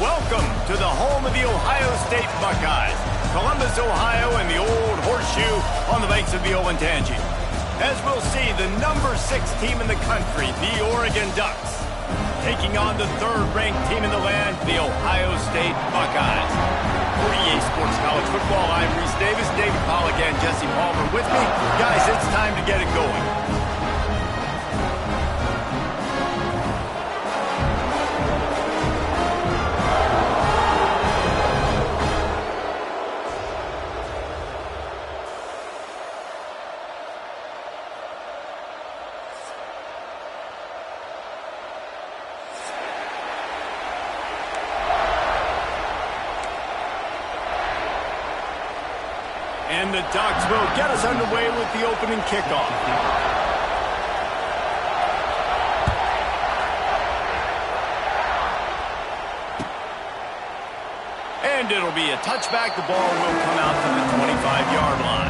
Welcome to the home of the Ohio State Buckeyes, Columbus, Ohio, and the Old Horseshoe on the banks of the Olentangy. As we'll see, the number 6 team in the country, the Oregon Ducks, taking on the 3rd-ranked team in the land, the Ohio State Buckeyes. For EA Sports College Football, I'm Reese Davis, David Pollack, and Jesse Palmer with me. Guys, it's time to get it going. And the Ducks will get us underway with the opening kickoff. And it'll be a touchback. The ball will come out to the 25-yard line.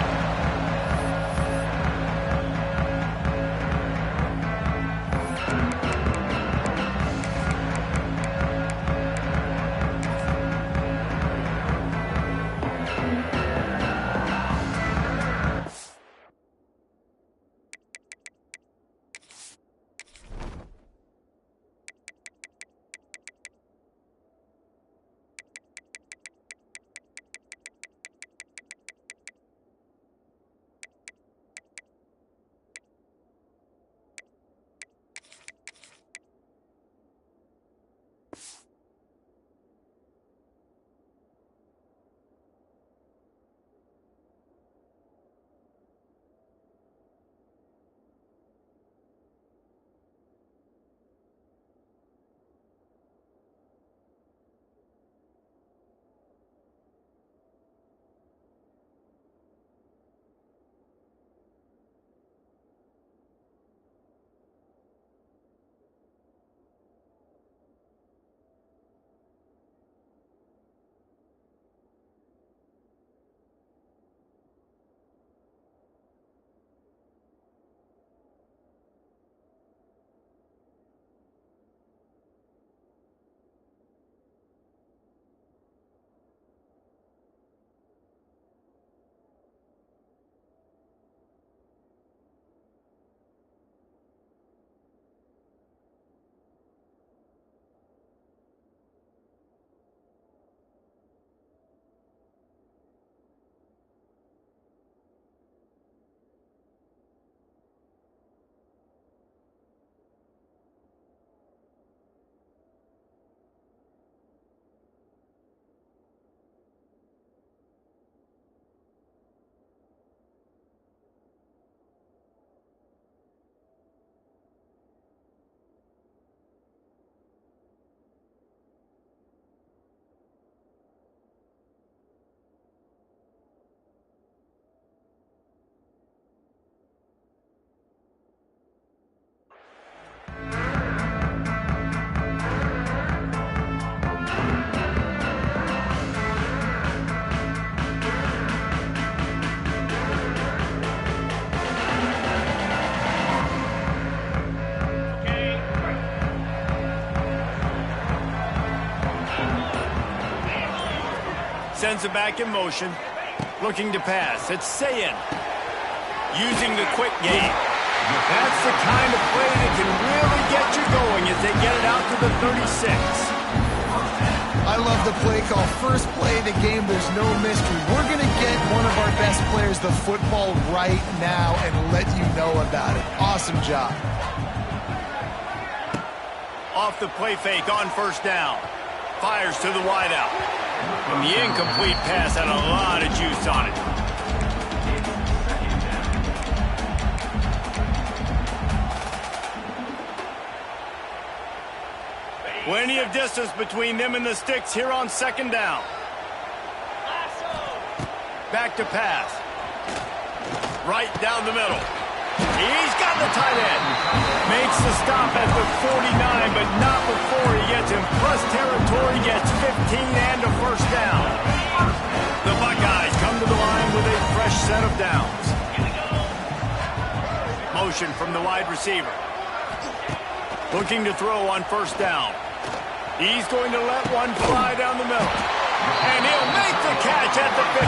Sends it back in motion. Looking to pass. It's Sayin. Using the quick game. That's the kind of play that can really get you going as they get it out to the 36. I love the play call. First play of the game, there's no mystery. We're going to get one of our best players the football right now and let you know about it. Awesome job. Off the play fake on first down. Fires to the wideout. And the incomplete pass had a lot of juice on it. Plenty of distance between them and the sticks here on second down. Back to pass. Right down the middle. He's got the tight end. Makes the stop at the 49, but not before he gets in plus territory, gets 15 and a first down. The Buckeyes come to the line with a fresh set of downs. Motion from the wide receiver. Looking to throw on first down. He's going to let one fly down the middle. And he'll make the catch at the 15.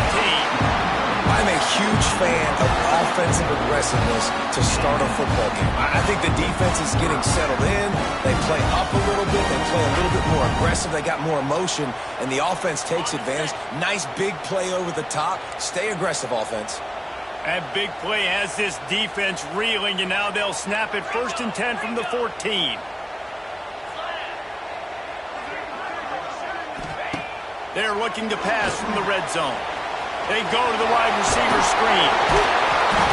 I'm a huge fan of offensive aggressiveness to start a football game. I think the defense is getting settled in. They play up a little bit. They play a little bit more aggressive. They got more emotion, and the offense takes advantage. Nice big play over the top. Stay aggressive, offense. That big play has this defense reeling, and now they'll snap it 1st and 10 from the 14. They're looking to pass from the red zone. They go to the wide receiver screen.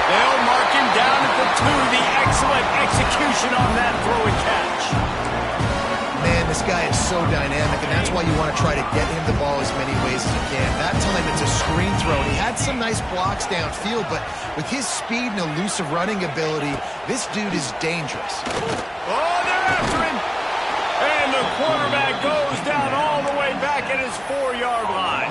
They'll mark him down at the 2. The excellent execution on that throw and catch. Man, this guy is so dynamic, and that's why you want to try to get him the ball as many ways as you can. That time it's a screen throw. He had some nice blocks downfield, but with his speed and elusive running ability, this dude is dangerous. Oh, they're after him. And the quarterback goes down all the way back at his 4-yard line.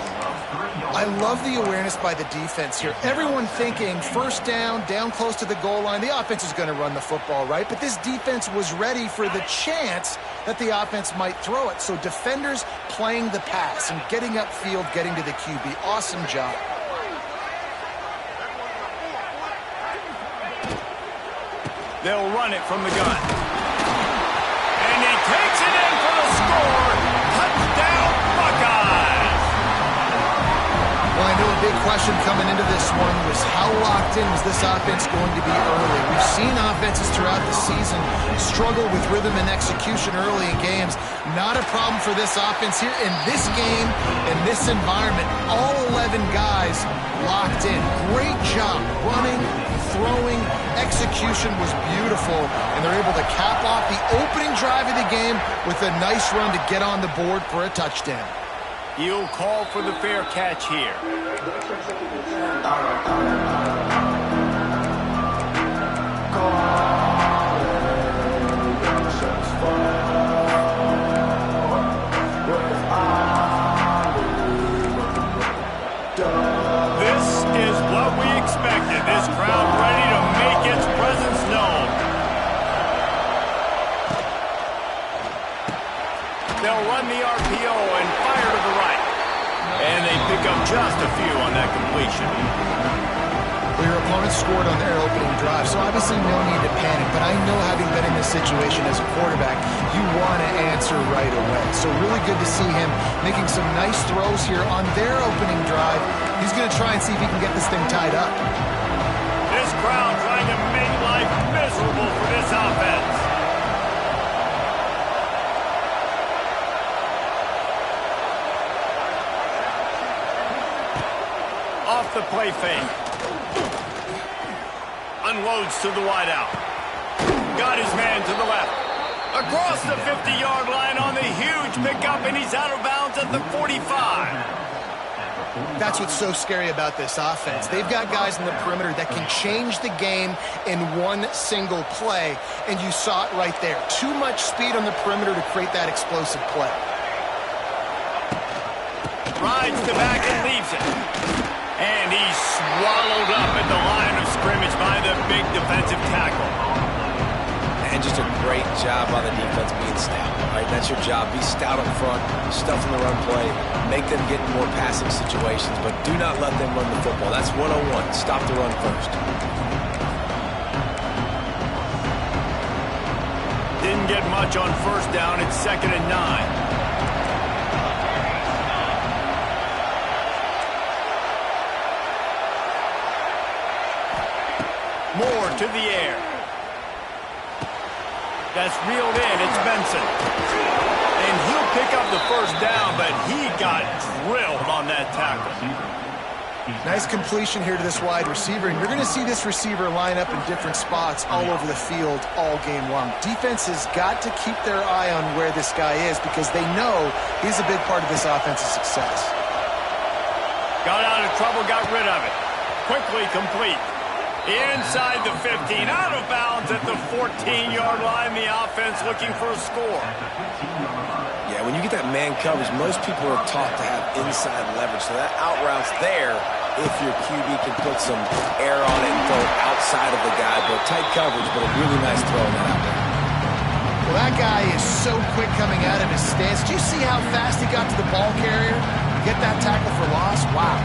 I love the awareness by the defense here. Everyone thinking first down close to the goal line. The offense is going to run the football, right? But this defense was ready for the chance that the offense might throw it. So defenders playing the pass and getting upfield, getting to the QB. Awesome job. They'll run it from the gun. And he takes it in for the score. Touchdown, Buckeyes. Well, I know a big question coming into this one was how locked in was this offense going to be early? We've seen offenses throughout the season struggle with rhythm and execution early in games. Not a problem for this offense here. In this game, in this environment, all 11 guys locked in. Great job running, throwing, execution was beautiful, and they're able to cap off the opening drive of the game with a nice run to get on the board for a touchdown. He'll call for the fair catch here. This is what we expected. This crowd ready to make its presence known. They'll run the RPO and fire to the right. And they pick up just a few on that completion. Well, your opponent scored on their opening drive, so obviously no need to panic. But I know, having been in this situation as a quarterback, you want to answer right away. So really good to see him making some nice throws here on their opening drive. He's going to try and see if he can get this thing tied up. This crowd trying to make life miserable for this offense. Off the play fake. Unloads to the wideout. Got his man to the left. Across the 50-yard line on the huge pickup, and he's out of bounds at the 45. That's what's so scary about this offense. They've got guys in the perimeter that can change the game in one single play, and you saw it right there. Too much speed on the perimeter to create that explosive play. Rides the back and leaves it. And he's swallowed up at the line of scrimmage by the big defensive tackle. And just a great job by the defense being stout. Right? That's your job. Be stout up front, stuff in the run play, make them get in more passing situations, but do not let them run the football. That's 101. Stop the run first. Didn't get much on first down. It's 2nd and 9. Moore to the air. That's reeled in. It's Benson. And he'll pick up the first down, but he got drilled on that tackle. Nice completion here to this wide receiver, and you're going to see this receiver line up in different spots all over the field all game long. Defense has got to keep their eye on where this guy is because they know he's a big part of this offensive success. Got out of trouble, got rid of it. Quickly complete. Inside the 15, out of bounds at the 14-yard line. The offense looking for a score. Yeah, when you get that man coverage, most people are taught to have inside leverage. So that out route's there if your QB can put some air on it and throw it outside of the guy. But tight coverage, but a really nice throw in that out there. Well, Well, that guy is so quick coming out of his stance. Do you see how fast he got to the ball carrier? Get that tackle for loss? Wow.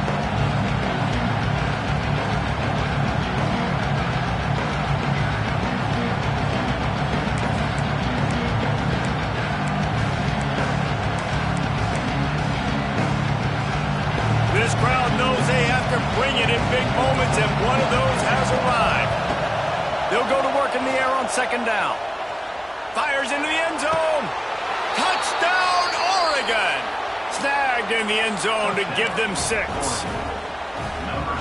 This crowd knows they have to bring it in big moments, and one of those has arrived. They'll go to work in the air on second down. Fires into the end zone. Touchdown, Oregon! Snagged in the end zone to give them 6.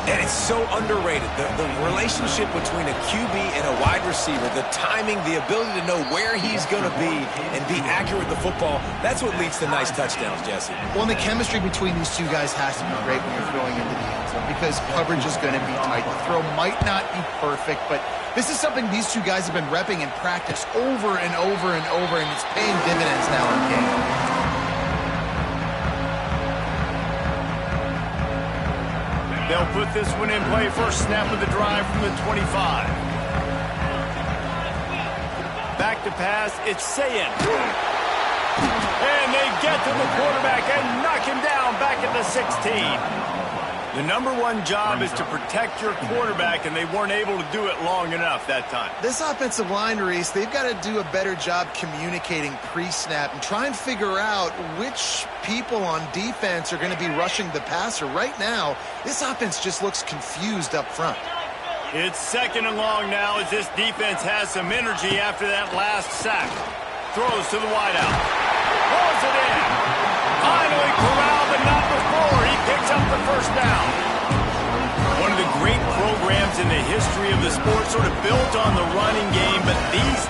And it's so underrated. The relationship between a QB and a wide receiver, the timing, the ability to know where he's going to be and be accurate with the football, that's what leads to nice touchdowns, Jesse. Well, and the chemistry between these two guys has to be great when you're throwing into the end zone because coverage is going to be tight. The throw might not be perfect, but this is something these two guys have been repping in practice over and over and over, and it's paying dividends now in game. They'll put this one in play. First snap of the drive from the 25. Back to pass. It's Sayin. And they get to the quarterback and knock him down back at the 16. The number one job is to protect your quarterback, and they weren't able to do it long enough that time. This offensive line, Reese, they've got to do a better job communicating pre-snap and try and figure out which people on defense are going to be rushing the passer. Right now, this offense just looks confused up front. It's second and long now as this defense has some energy after that last sack. Throws to the wideout. Pulls it in. Finally corralled, but not before. He picks up the first down. One of the great programs in the history of the sport, sort of built on the running game, but these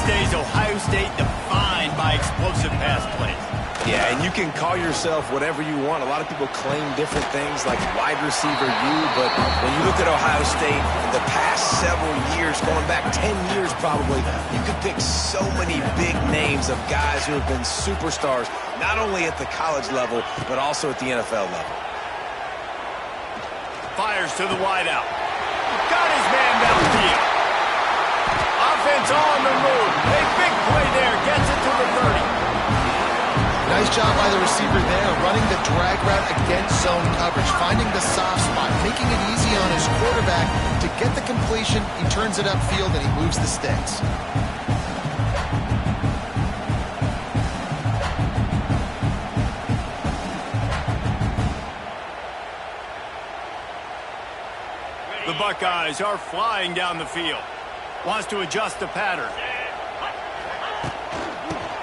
days, Ohio State defined by explosive pass plays. Yeah, and you can call yourself whatever you want. A lot of people claim different things like wide receiver U, but when you look at Ohio State in the past several years, going back 10 years probably, you could pick so many big names of guys who have been superstars, not only at the college level, but also at the NFL level. Fires to the wideout. Got his man downfield. Offense on the move. A big play there. Gets it to the 30. Nice job by the receiver there, running the drag route against zone coverage, finding the soft spot, making it easy on his quarterback to get the completion. He turns it upfield and he moves the sticks. The Buckeyes are flying down the field. Wants to adjust the pattern.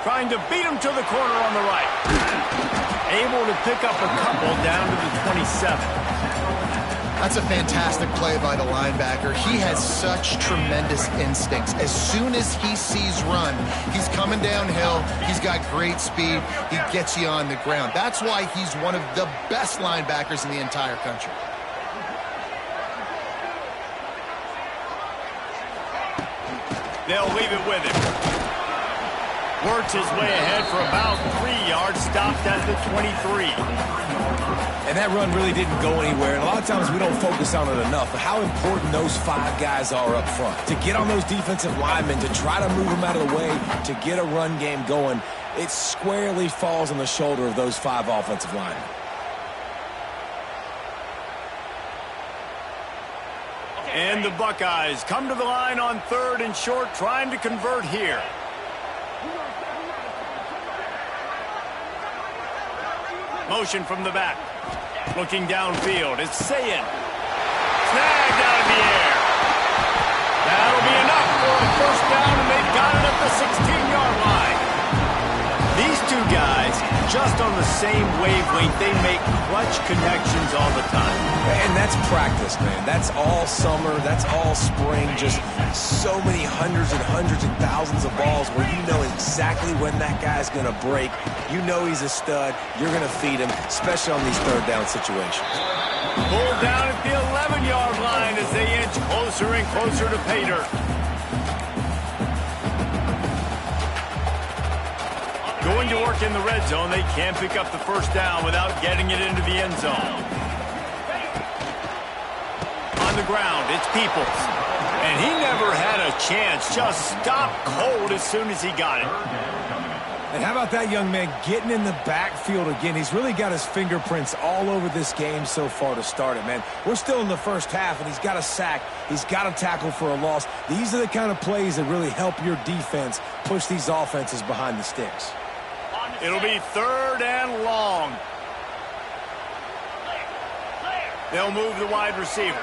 Trying to beat him to the corner on the right. Able to pick up a couple down to the 27. That's a fantastic play by the linebacker. He has such tremendous instincts. As soon as he sees run, he's coming downhill. He's got great speed. He gets you on the ground. That's why he's one of the best linebackers in the entire country. They'll leave it with him. Works his way ahead for about 3 yards, stopped at the 23. And that run really didn't go anywhere. And a lot of times we don't focus on it enough, but how important those 5 guys are up front. To get on those defensive linemen, to try to move them out of the way, to get a run game going, it squarely falls on the shoulder of those 5 offensive linemen. And the Buckeyes come to the line on 3rd and short, trying to convert here. Motion from the back. Looking downfield. It's Sayin. Snagged out of the air. That'll be enough for a first down, and they've got it at the 16-yard line. These two guys, just on the same wavelength, they make clutch connections all the time. And that's practice, man. That's all summer. That's all spring. Just so many hundreds and thousands of balls where you know exactly when that guy's going to break. You know he's a stud. You're going to feed him, especially on these 3rd down situations. Pulled down at the 11-yard line as they inch closer and closer to pay dirt. Going to work in the red zone, they can't pick up the first down without getting it into the end zone. On the ground, it's Peoples. And he never had a chance. Just stopped cold as soon as he got it. And how about that young man getting in the backfield again? He's really got his fingerprints all over this game so far to start it, man. We're still in the first half, and he's got a sack. He's got a tackle for a loss. These are the kind of plays that really help your defense push these offenses behind the sticks. It'll be 3rd and long. They'll move the wide receiver.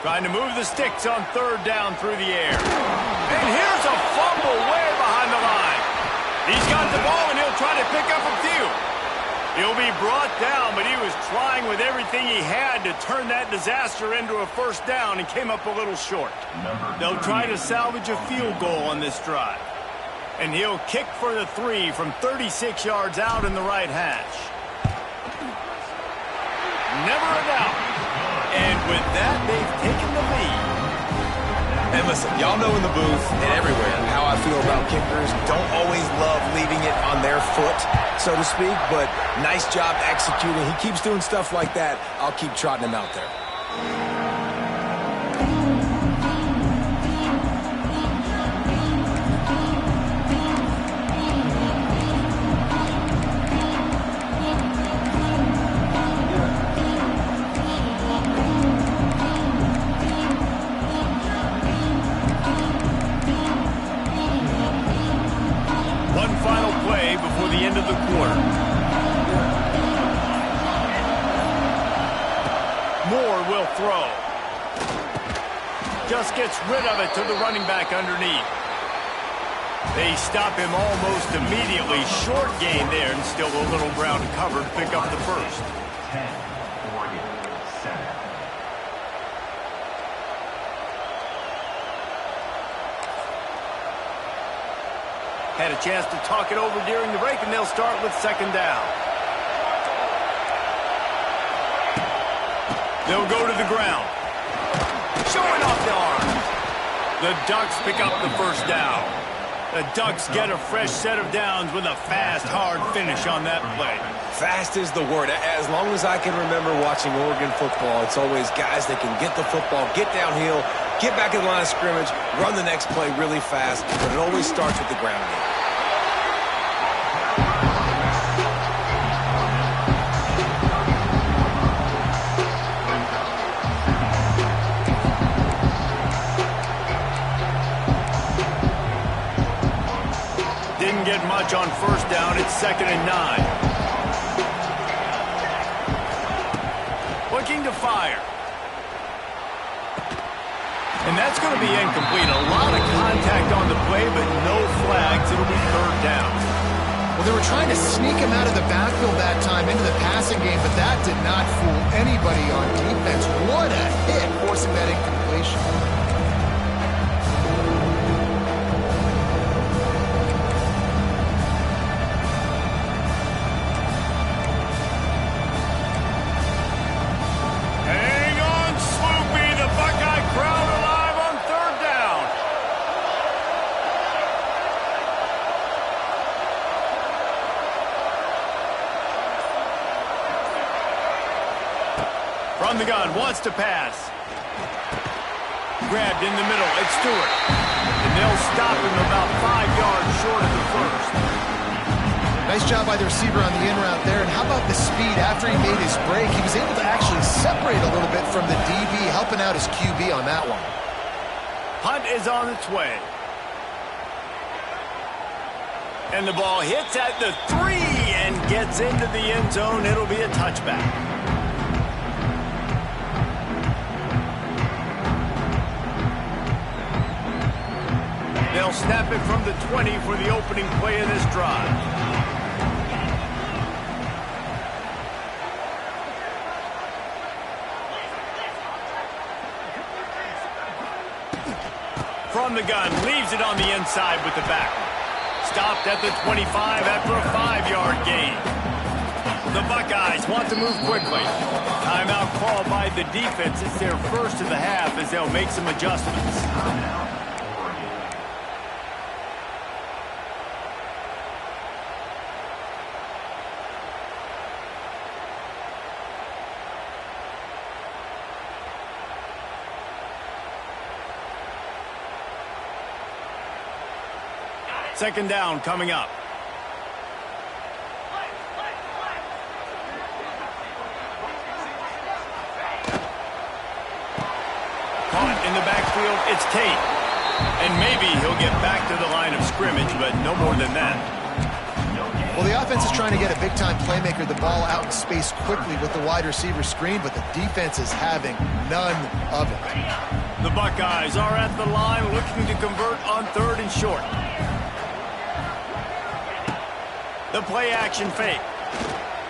Trying to move the sticks on 3rd down through the air. And here's a fumble way behind the line. He's got the ball, and he'll try to pick up a few. He'll be brought down, but he was trying with everything he had to turn that disaster into a 1st down and came up a little short. They'll try to salvage a field goal on this drive. And he'll kick for the 3 from 36 yards out in the right hash. Never a doubt. And with that, they've taken the lead. And listen, y'all know in the booth and everywhere how I feel about kickers. Don't always love leaving it on their foot, so to speak, but nice job executing. He keeps doing stuff like that. I'll keep trotting him out there. Throw. Just gets rid of it to the running back underneath. They stop him almost immediately. Short gain there, and still a little ground to cover to pick up the 1st. Had a chance to talk it over during the break, and they'll start with 2nd down. They'll go to the ground. Showing off the arm. The Ducks pick up the 1st down. The Ducks get a fresh set of downs with a fast, hard finish on that play. Fast is the word. As long as I can remember watching Oregon football, it's always guys that can get the football, get downhill, get back in the line of scrimmage, run the next play really fast, but it always starts with the ground game. Get much on 1st down. It's 2nd and 9. Looking to fire. And that's going to be incomplete. A lot of contact on the play, but no flags. It'll be 3rd down. Well, they were trying to sneak him out of the backfield that time into the passing game, but that did not fool anybody on defense. What a hit, forcing that incompletion. From the gun, wants to pass. Grabbed in the middle, it's Stewart. And they'll stop him about 5 yards short of the 1st. Nice job by the receiver on the in route there. And how about the speed? After he made his break, he was able to actually separate a little bit from the DB, helping out his QB on that one. Punt is on its way. And the ball hits at the 3 and gets into the end zone. It'll be a touchback. They'll snap it from the 20 for the opening play of this drive. From the gun, leaves it on the inside with the back. Stopped at the 25 after a 5-yard gain. The Buckeyes want to move quickly. Timeout called by the defense. It's their first of the half as they'll make some adjustments. Second down coming up. Caught in the backfield, it's Tate. And maybe he'll get back to the line of scrimmage, but no more than that. Well, the offense is trying to get a big-time playmaker the ball out in space quickly with the wide receiver screen, but the defense is having none of it. The Buckeyes are at the line looking to convert on 3rd and short. The play-action fake.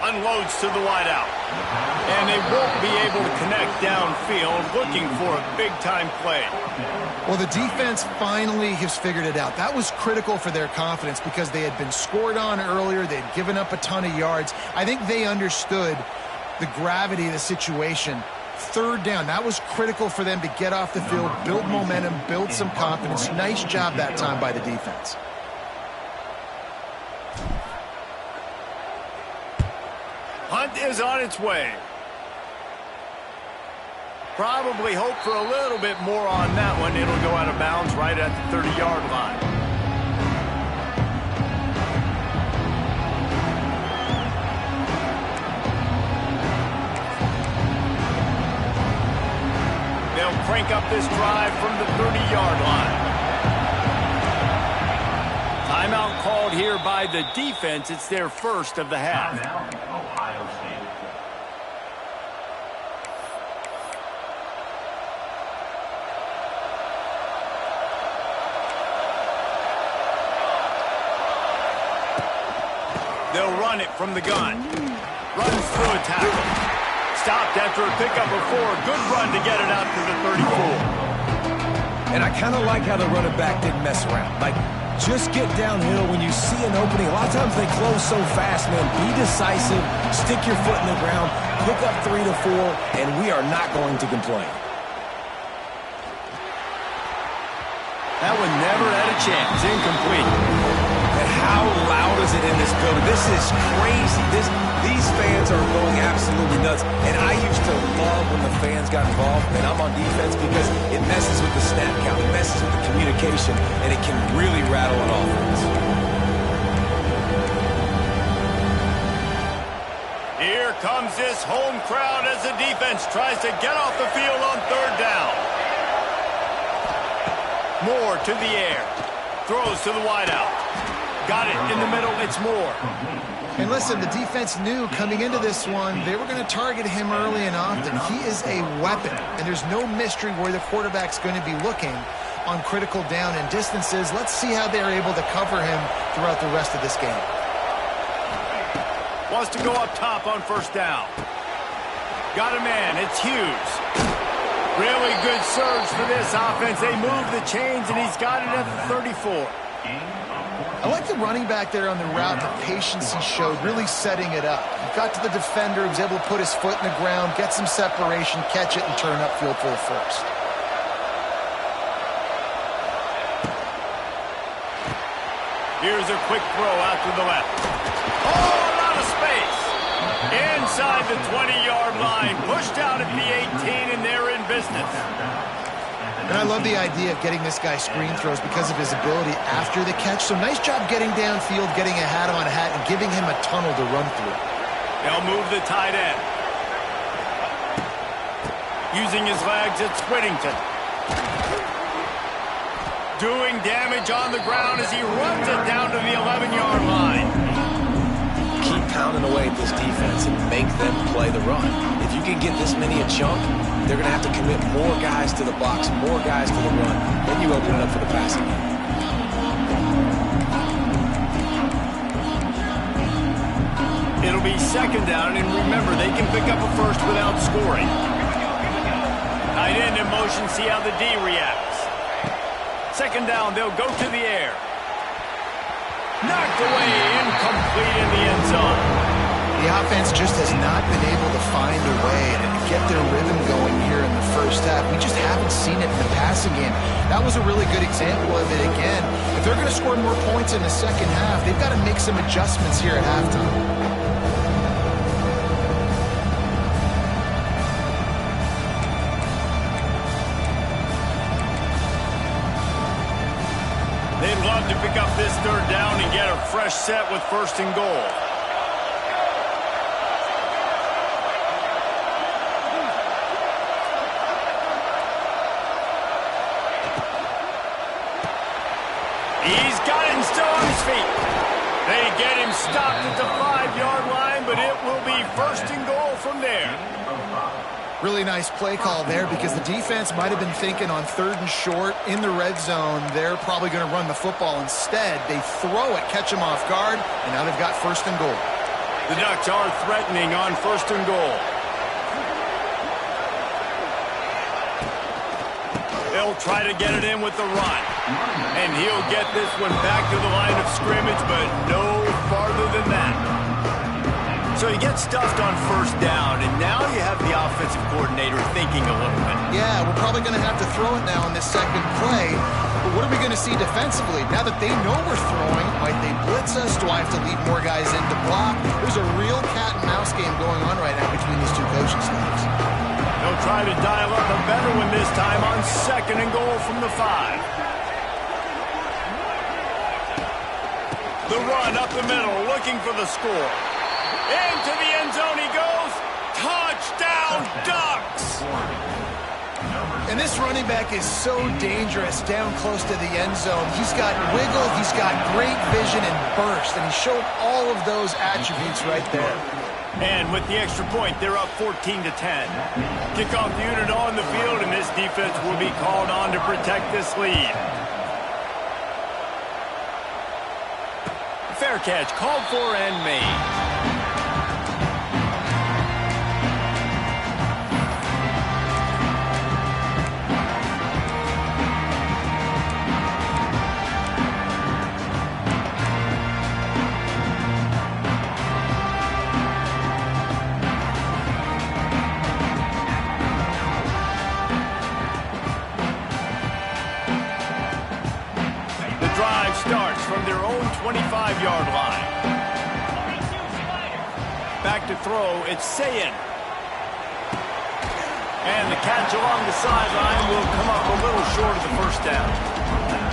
Unloads to the wideout. And they won't be able to connect downfield, looking for a big-time play. Well, the defense finally has figured it out. That was critical for their confidence because they had been scored on earlier. They had given up a ton of yards. I think they understood the gravity of the situation. 3rd down, that was critical for them to get off the field, build momentum, build some confidence. Nice job that time by the defense. Hunt is on its way. Probably hope for a little bit more on that one. It'll go out of bounds right at the 30-yard line. They'll crank up this drive from the 30-yard line. Timeout called here by the defense. It's their first of the half. Ohio State. They'll run it from the gun. Runs through a tackle. Stopped after a pickup of 4. Good run to get it out to the 34. And I kind of like how the running back didn't mess around. Like, just get downhill when you see an opening. A lot of times they close so fast, man. Be decisive. Stick your foot in the ground. Pick up 3 to 4, and we are not going to complain. That one never had a chance. Incomplete. And how loud is it in this building? This is crazy. These fans are going absolutely nuts. And I used to love when the fans got involved, and I'm on defense because it messes with the snap count, it messes with the communication, and it can really rattle an offense. Here comes this home crowd as the defense tries to get off the field on 3rd down. Moore to the air. Throws to the wideout. Got it in the middle. It's Moore. And listen, the defense knew coming into this one, they were going to target him early and often. He is a weapon, and there's no mystery where the quarterback's going to be looking on critical down and distances. Let's see how they're able to cover him throughout the rest of this game. Wants to go up top on 1st down. Got a man. It's Hughes. Really good surge for this offense. They move the chains, and he's got it at the 34. I like the running back there on the route, the patience he showed, really setting it up. He got to the defender, he was able to put his foot in the ground, get some separation, catch it, and turn upfield for the first. Here's a quick throw out to the left. Oh, a lot of space. Inside the 20-yard line, pushed out at the 18, and they're in business. And I love the idea of getting this guy screen throws because of his ability after the catch. So nice job getting downfield, getting a hat-on-hat, and giving him a tunnel to run through. They'll move the tight end. Using his legs, it's Whittington. Doing damage on the ground as he runs it down to the 11-yard line. Keep pounding away at this defense and make them play the run. If you can get this many a chunk, they're going to have to commit more guys to the box, more guys to the run. Then you open it up for the passing game. It'll be 2nd down, and remember, they can pick up a first without scoring. Tight end in motion, see how the D reacts. 2nd down, they'll go to the air. Knocked away, incomplete in the end zone. The offense just has not been able to find a way to get their rhythm going here in the first half. We just haven't seen it in the passing game. That was a really good example of it again. If they're going to score more points in the second half, they've got to make some adjustments here at halftime. They'd love to pick up this 3rd fresh set with 1st and goal. He's got him still on his feet. They get him stopped at the 5-yard line, but it will be 1st and goal from there. Really nice play call there because the defense might have been thinking on 3rd and short in the red zone. They're probably going to run the football. Instead, they throw it, catch him off guard, and now they've got 1st and goal. The Ducks are threatening on 1st and goal. They'll try to get it in with the run. And he'll get this one back to the line of scrimmage, but no farther than that. So he gets stuffed on 1st down, and now you have the offensive coordinator thinking a little bit. Yeah, we're probably going to have to throw it now on this second play. But what are we going to see defensively? Now that they know we're throwing, might they blitz us? Do I have to leave more guys in to block? There's a real cat and mouse game going on right now between these two coaching staffs. They'll try to dial up a better one this time on 2nd and goal from the 5. The run up the middle, looking for the score. Into the end zone he goes. Touchdown, Ducks! And this running back is so dangerous down close to the end zone. He's got wiggle, he's got great vision and burst, and he showed all of those attributes right there. And with the extra point, they're up 14-10. Kickoff unit on the field, and this defense will be called on to protect this lead. Fair catch called for and made. Starts from their own 25-yard line. Back to throw, it's Sayin. And the catch along the sideline will come up a little short of the 1st down.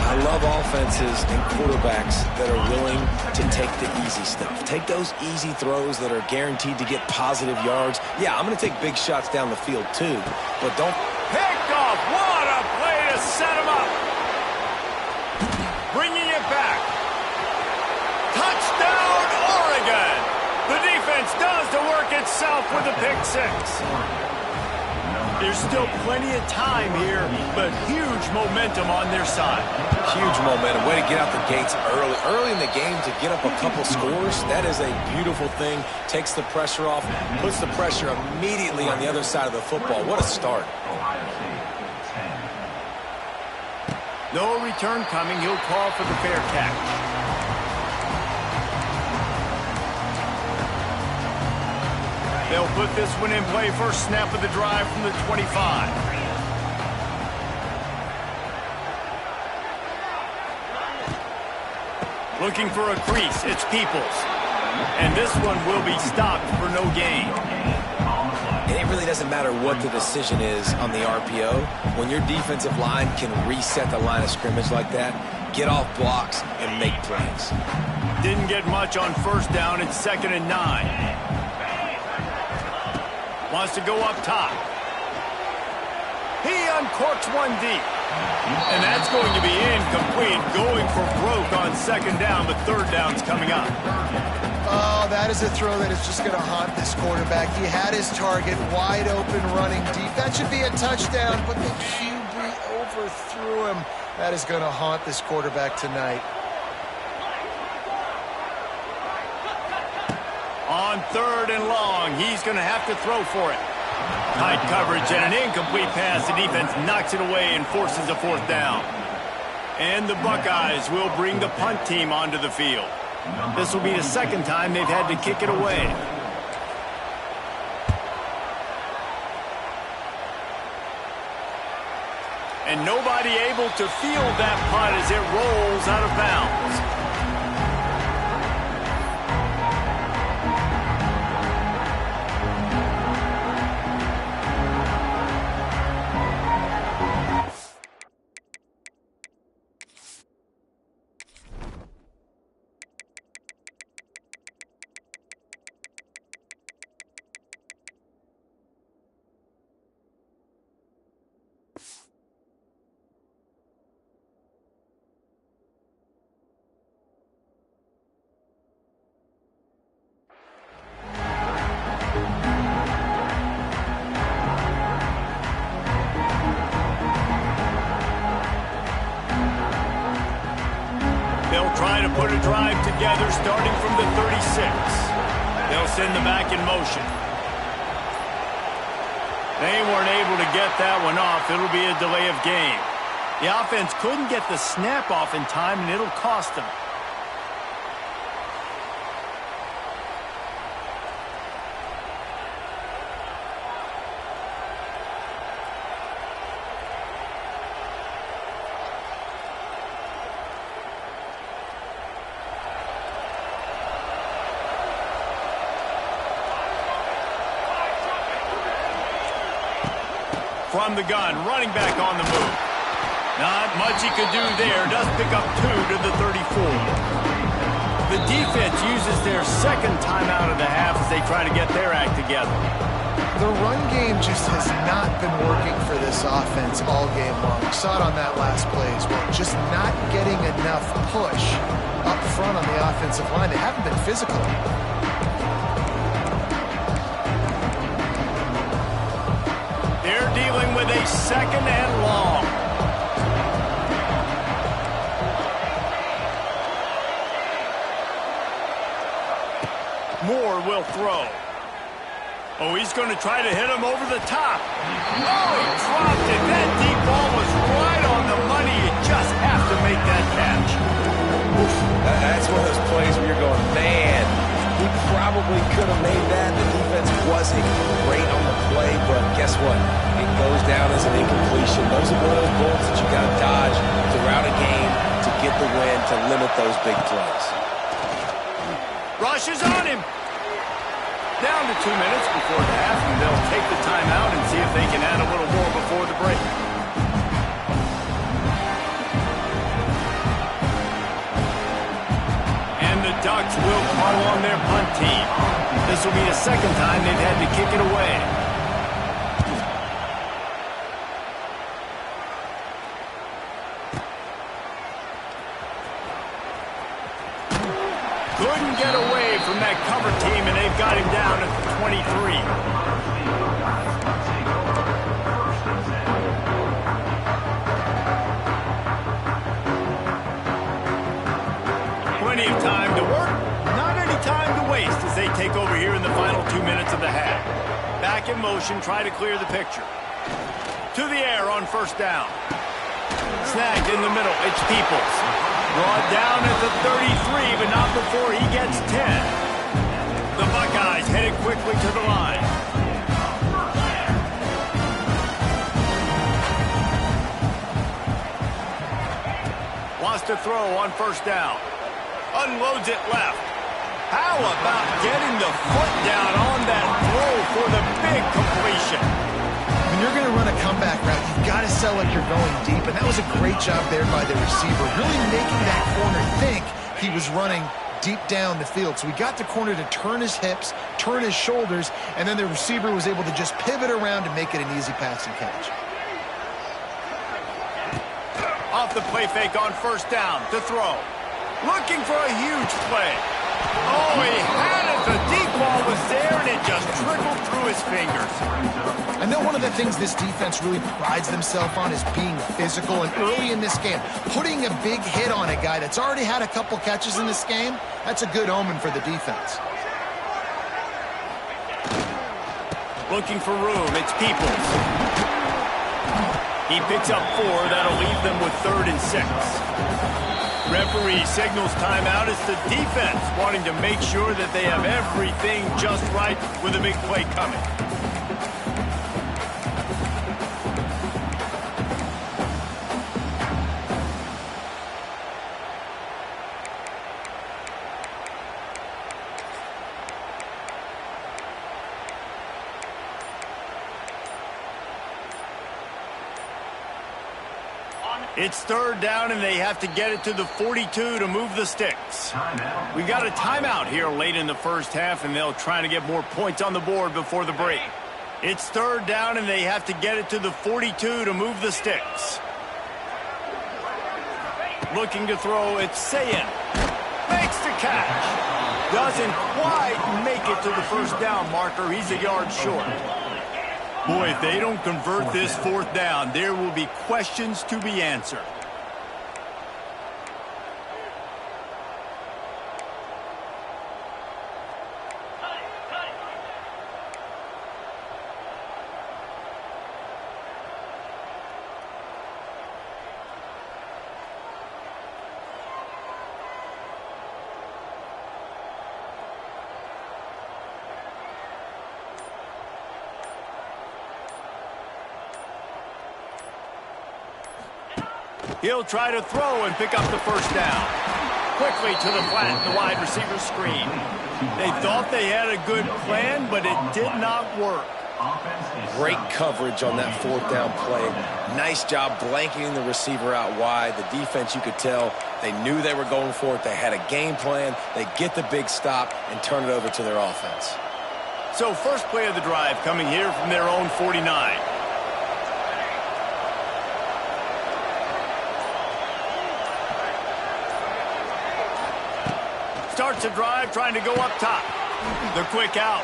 I love offenses and quarterbacks that are willing to take the easy stuff. Take those easy throws that are guaranteed to get positive yards. Yeah, I'm going to take big shots down the field too, but don't... Picked off! What a play to set him up! Bringing it back. Touchdown, Oregon! The defense does the work itself with a pick 6. There's still plenty of time here, but huge momentum on their side. Huge momentum. Way to get out the gates early. Early in the game to get up a couple scores, that is a beautiful thing. Takes the pressure off, puts the pressure immediately on the other side of the football. What a start. No return coming. He'll call for the fair catch. They'll put this one in play. First snap of the drive from the 25. Looking for a crease. It's Peoples. And this one will be stopped for no gain. And it really doesn't matter what the decision is on the RPO. When your defensive line can reset the line of scrimmage like that, get off blocks and make plays. Didn't get much on 1st down. It's 2nd and 9. Wants to go up top. He uncorks one deep. And that's going to be incomplete. Going for broke on 2nd down, but 3rd down's coming up. Oh, that is a throw that is just going to haunt this quarterback. He had his target wide open running deep. That should be a touchdown, but the QB overthrew him. That is going to haunt this quarterback tonight. On 3rd and long, he's going to have to throw for it. Tight coverage and an incomplete pass. The defense knocks it away and forces a 4th down. And the Buckeyes will bring the punt team onto the field. This will be the 2nd time they've had to kick it away. And nobody able to field that punt as it rolls out of bounds. try to put a drive together starting from the 36. They'll send them back in motion. They weren't able to get that one off. It'll be a delay of game. The offense couldn't get the snap off in time, and it'll cost them. From the gun, running back on the move. Not much he could do there. Does pick up 2 to the 34. The defense uses their second timeout of the half as they try to get their act together. The run game just has not been working for this offense all game long. We saw it on that last play as well. Just not getting enough push up front on the offensive line. They haven't been physical. They're dealing with a second and long. Moore will throw. Oh, he's going to try to hit him over the top. Oh, he dropped it. That deep ball was right on the money. You just have to make that catch. Oof. That's one of those plays where you're going, man, he probably could have made that. The defense wasn't great on the play, but guess what? It goes down as an incompletion. Those are one of those bullets that you got to dodge throughout a game to get the win, to limit those big plays. Rush is on him. Down to 2 minutes before the half, and they'll take the timeout and see if they can add a little more before the break. And the Ducks will call on their punt team. This will be the second time they've had to kick it away. Couldn't get away from that cover team, and they've got him down at the 23. Plenty of time to work, not any time to waste as they take over here in the final 2 minutes of the half. Back in motion, try to clear the picture. To the air on first down. Snagged in the middle, it's Peoples. Brought down at the 33, but not before he gets 10. The Buckeyes headed quickly to the line. Wants to throw on first down. Unloads it left. How about getting the foot down on that throw for the big completion? When you're going to run a comeback route, you've got to sell like you're going deep, and that was a great job there by the receiver, really making that corner think he was running deep down the field. So he got the corner to turn his hips, turn his shoulders, and then the receiver was able to just pivot around to make it an easy pass and catch. Off the play fake on first down to throw. Looking for a huge play. Oh, he had it. The deep ball was there, and it just trickled through his fingers. I know one of the things this defense really prides themselves on is being physical, and early in this game, putting a big hit on a guy that's already had a couple catches in this game, that's a good omen for the defense. Looking for room, it's Peoples. He picks up 4, that'll leave them with 3rd and 6. Referee signals timeout. It's the defense wanting to make sure that they have everything just right with a big play coming. It's 3rd down, and they have to get it to the 42 to move the sticks. We got a timeout here late in the first half, and they'll try to get more points on the board before the break. It's 3rd down, and they have to get it to the 42 to move the sticks. Looking to throw, it's Sayin. Makes the catch. Doesn't quite make it to the first down marker. He's a yard short. Boy, if they don't convert this 4th down, there will be questions to be answered. He'll try to throw and pick up the first down. Quickly to the flat in the wide receiver screen. They thought they had a good plan, but it did not work. Great coverage on that fourth down play. Nice job blanketing the receiver out wide. The defense, you could tell, they knew they were going for it. They had a game plan. They get the big stop and turn it over to their offense. So first play of the drive coming here from their own 49. Starts a drive trying to go up top. The quick out.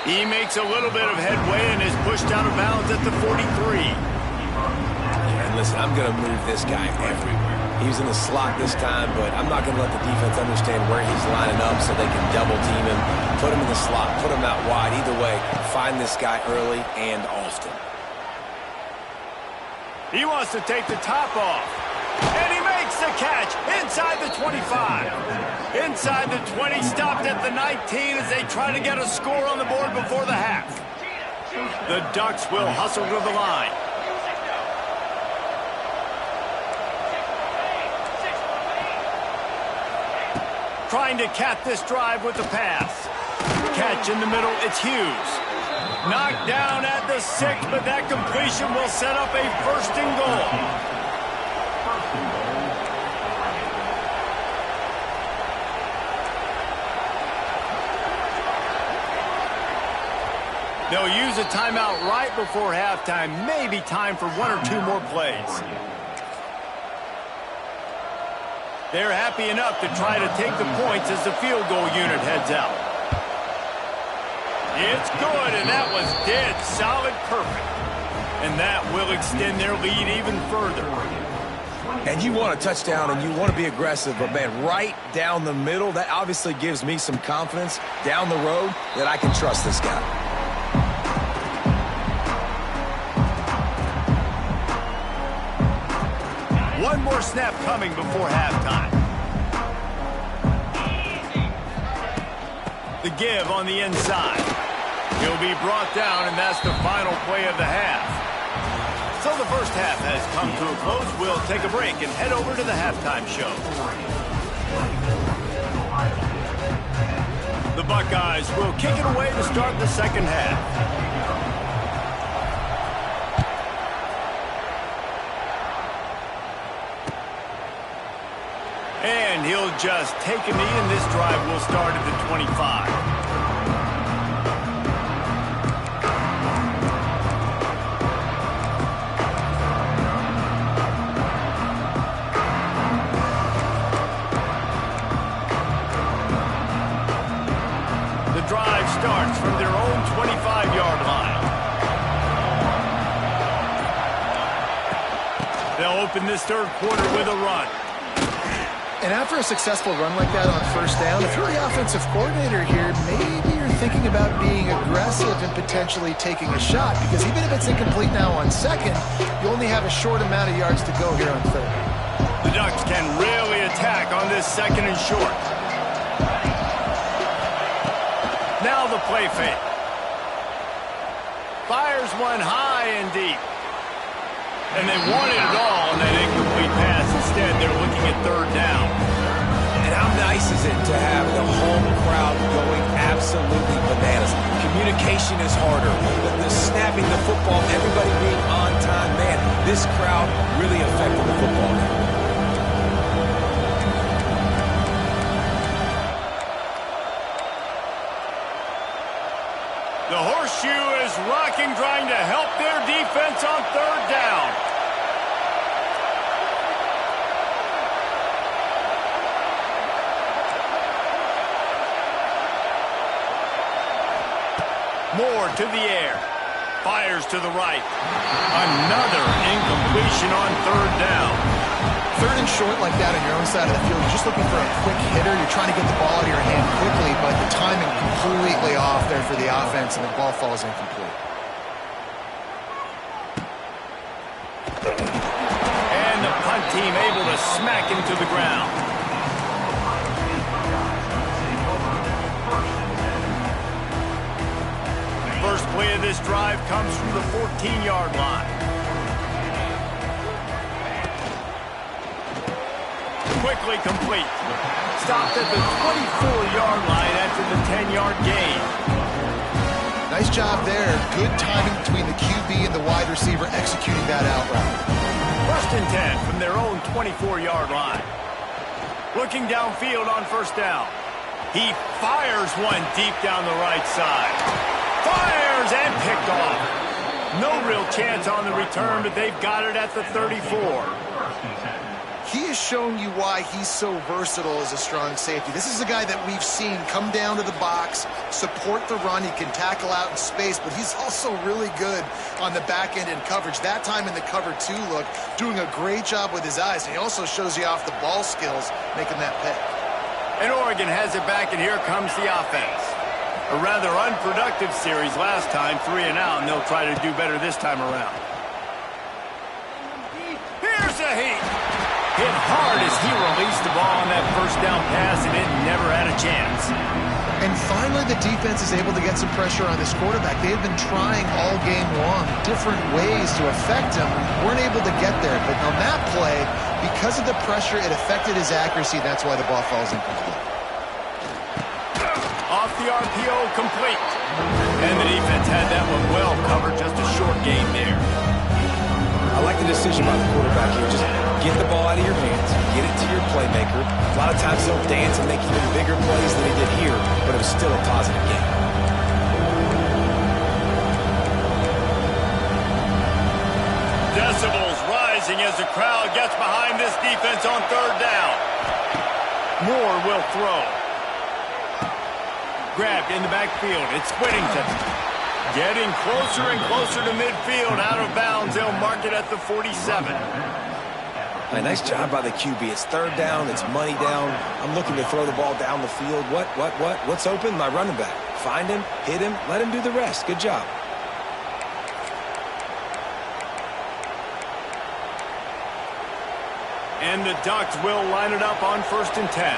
He makes a little bit of headway and is pushed out of bounds at the 43. And listen, I'm going to move this guy everywhere. He's in the slot this time, but I'm not going to let the defense understand where he's lining up so they can double team him, put him in the slot, put him out wide. Either way, find this guy early and often. He wants to take the top off. And he makes the catch inside the 25. Inside the 20, stopped at the 19 as they try to get a score on the board before the half. The Ducks will hustle to the line. Trying to cap this drive with the pass. Catch in the middle, it's Hughes. Knocked down at the 6, but that completion will set up a first and goal. They'll use a timeout right before halftime. Maybe time for one or two more plays. They're happy enough to try to take the points as the field goal unit heads out. It's good, and that was dead solid perfect. And that will extend their lead even further. And you want a touchdown and you want to be aggressive, but man, right down the middle, that obviously gives me some confidence down the road that I can trust this guy. One more snap coming before halftime. The give on the inside. He'll be brought down, and that's the final play of the half. So the first half has come to a close. We'll take a break and head over to the halftime show. The Buckeyes will kick it away to start the second half. And he'll just take a knee, and this drive will start at the 25. The drive starts from their own 25-yard line. They'll open this third quarter with a run. And after a successful run like that on first down, if you're the offensive coordinator here, maybe you're thinking about being aggressive and potentially taking a shot, because even if it's incomplete now on second, you only have a short amount of yards to go here on third. The Ducks can really attack on this second and short. Now the play fake. Fires one high and deep. And they wanted it all on that incomplete pass. Instead, they're looking at third down. And how nice is it to have the home crowd going absolutely bananas? Communication is harder, but the snapping the football, everybody being on time, man, this crowd really affected the football game. The horseshoe is rocking, trying to help their defense on third down. Moore to the air. Fires to the right. Another incompletion on third down. Third and short like that on your own side of the field, you're just looking for a quick hitter. You're trying to get the ball out of your hand quickly, but the timing completely off there for the offense, and the ball falls incomplete. And the punt team able to smack him to the ground. First play of this drive comes from the 14-yard line. quickly complete. Stopped at the 24-yard line after the 10-yard gain. Nice job there. Good timing between the QB and the wide receiver executing that out route. 1st and 10 from their own 24-yard line. Looking downfield on 1st down. He fires one deep down the right side. Fires and picked off. No real chance on the return, but they've got it at the 34. He has shown you why he's so versatile as a strong safety. This is a guy that we've seen come down to the box, support the run. He can tackle out in space, but he's also really good on the back end in coverage. That time in the cover 2 look, doing a great job with his eyes. And he also shows you off the ball skills, making that pick. And Oregon has it back, and here comes the offense. A rather unproductive series last time, 3 and out, and they'll try to do better this time around. Here's a heat. Hit hard as he released the ball on that 1st down pass, and it never had a chance. And finally, the defense is able to get some pressure on this quarterback. They've been trying all game long different ways to affect him. Weren't able to get there, but on that play, because of the pressure, it affected his accuracy. That's why the ball falls incomplete. Off the RPO, complete. And the defense had that one well covered, just a short gain there. I like the decision by the quarterback here. Just get the ball out of your hands, get it to your playmaker. A lot of times he'll dance and make even bigger plays than he did here, but it was still a positive game. Decibels rising as the crowd gets behind this defense on 3rd down. Moore will throw. Grabbed in the backfield. It's Whittington. Getting closer and closer to midfield. Out of bounds. They'll mark it at the 47. Nice job by the QB. It's 3rd down. It's money down. I'm looking to throw the ball down the field. What's open? My running back. Find him, hit him, let him do the rest. Good job. And the Ducks will line it up on 1st and 10.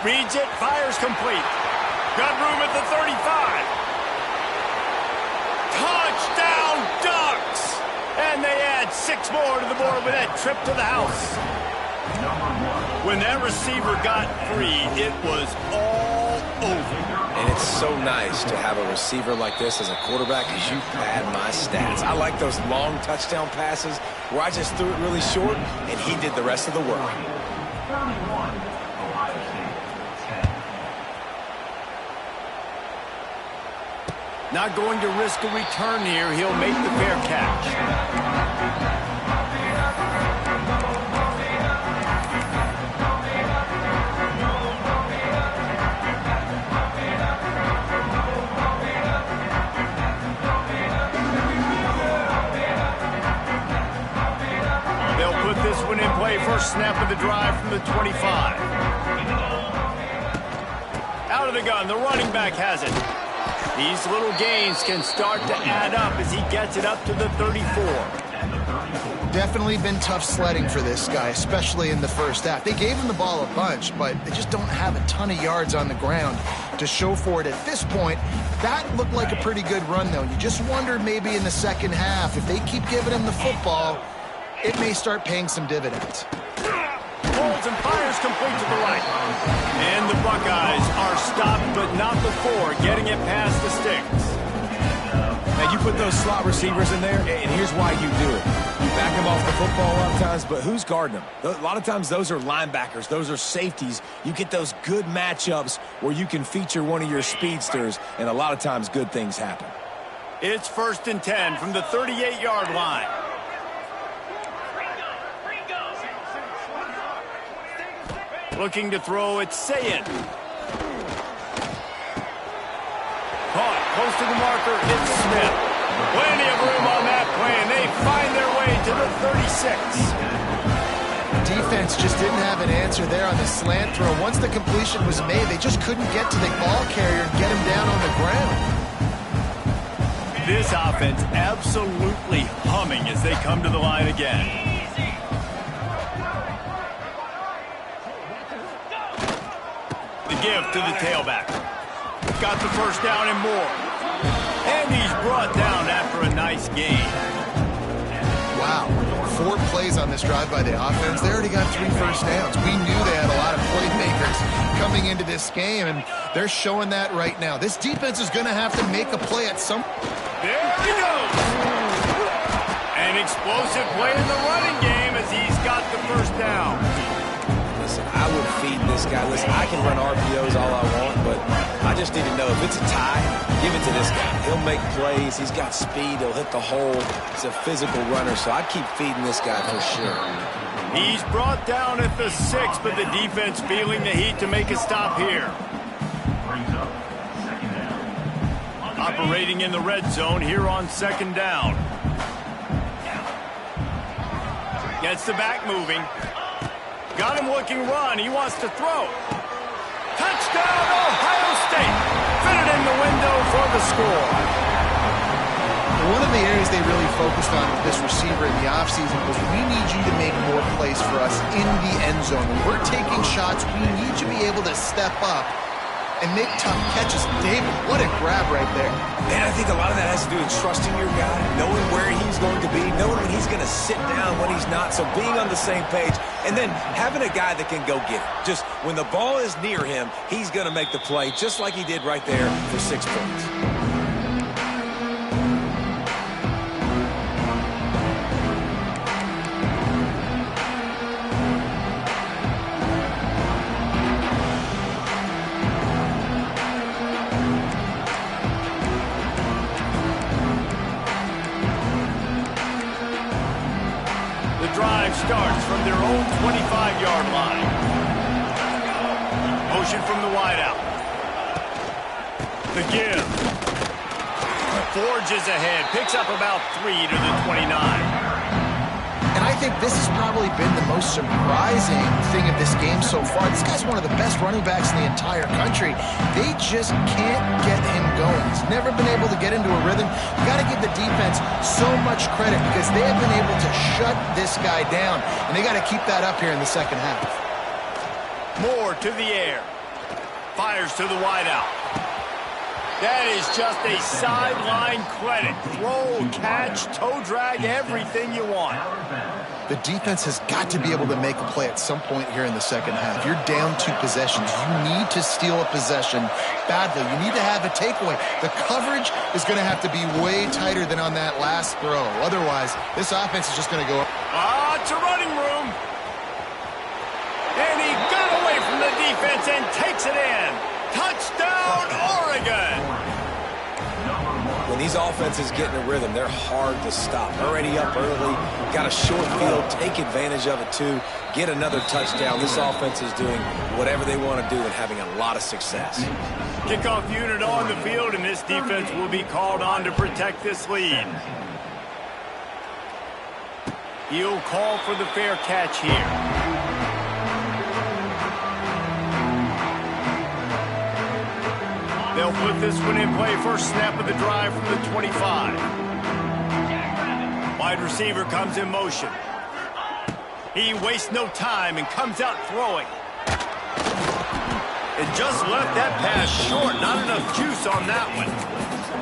Reads it, fires complete. Got room at the 35. Touchdown, Ducks! And they add 6 more to the board with that trip to the house. When that receiver got free, it was all over. And it's so nice to have a receiver like this as a quarterback because you pad my stats. I like those long touchdown passes where I just threw it really short and he did the rest of the work. Not going to risk a return here. He'll make the fair catch. They'll put this one in play. First snap of the drive from the 25. Out of the gun. The running back has it. These little gains can start to add up as he gets it up to the 34. Definitely been tough sledding for this guy, especially in the 1st half. They gave him the ball a bunch, but they just don't have a ton of yards on the ground to show for it at this point. That looked like a pretty good run, though. You just wondered maybe in the 2nd half, if they keep giving him the football, it may start paying some dividends. Holds and fires complete to the right. And the Buckeyes are stopped, but not before getting it past the sticks. Now, you put those slot receivers in there, and here's why you do it. You back them off the football a lot of times, but who's guarding them? A lot of times those are linebackers. Those are safeties. You get those good matchups where you can feature one of your speedsters, and a lot of times good things happen. It's 1st and 10 from the 38-yard line. Looking to throw, it's Sayin. Caught close to the marker, it's Smith. Plenty of room on that play, and they find their way to the 36. Defense just didn't have an answer there on the slant throw. Once the completion was made, they just couldn't get to the ball carrier and get him down on the ground. This offense absolutely humming as they come to the line again. The give to the tailback. Got the 1st down and more. And he's brought down after a nice gain. 4 plays on this drive by the offense, they already got 3 first downs. We knew they had a lot of playmakers coming into this game, and they're showing that right now. This defense is going to have to make a play at some... There he goes! An explosive play in the running game as he's got the first down. Listen, I would feed this guy. Listen, I can run RPOs all I want, but I just need to know if it's a tie, give it to this guy. He'll make plays. He's got speed. He'll hit the hole. He's a physical runner, so I'd keep feeding this guy for sure. He's brought down at the 6, but the defense feeling the heat to make a stop here. Operating in the red zone here on 2nd down. Gets the back moving. Got him looking run. He wants to throw. Touchdown, Ohio State. Fit it in the window for the score. One of the areas they really focused on with this receiver in the offseason was we need you to make more plays for us in the end zone. When we're taking shots, we need you to be able to step up and make tough catches. David, what a grab right there. And I think a lot of that has to do with trusting your guy, knowing where he's going to be, knowing when he's going to sit down, when he's not, so being on the same page, and then having a guy that can go get it. Just when the ball is near him, he's going to make the play, just like he did right there for 6 points. Starts from their own 25-yard line. Motion from the wideout. The give. Forges ahead. Picks up about 3 to the 29. And I think this has probably been the most surprising thing of this game so far. This guy's one of the best running backs in the entire country. They just can't get him going. He's never been able to get into a rhythm. You got to give the defense so much credit because they have been able to shut this guy down, and they got to keep that up here in the second half. Moore to the air. Fires to the wideout. That is just a sideline credit. Throw, catch, toe drag, everything you want. The defense has got to be able to make a play at some point here in the second half. You're down 2 possessions. You need to steal a possession badly. You need to have a takeaway. The coverage is going to have to be way tighter than on that last throw. Otherwise, this offense is just going to go up. It's a running room. And he got away from the defense and takes it in. Touchdown, Oregon! When these offenses get in a rhythm, they're hard to stop. Already up early, got a short field, take advantage of it too, get another touchdown. This offense is doing whatever they want to do and having a lot of success. Kickoff unit on the field, and this defense will be called on to protect this lead. He'll call for the fair catch here. They'll put this one in play. First snap of the drive from the 25. Wide receiver comes in motion. He wastes no time and comes out throwing. And just left that pass short. Not enough juice on that one.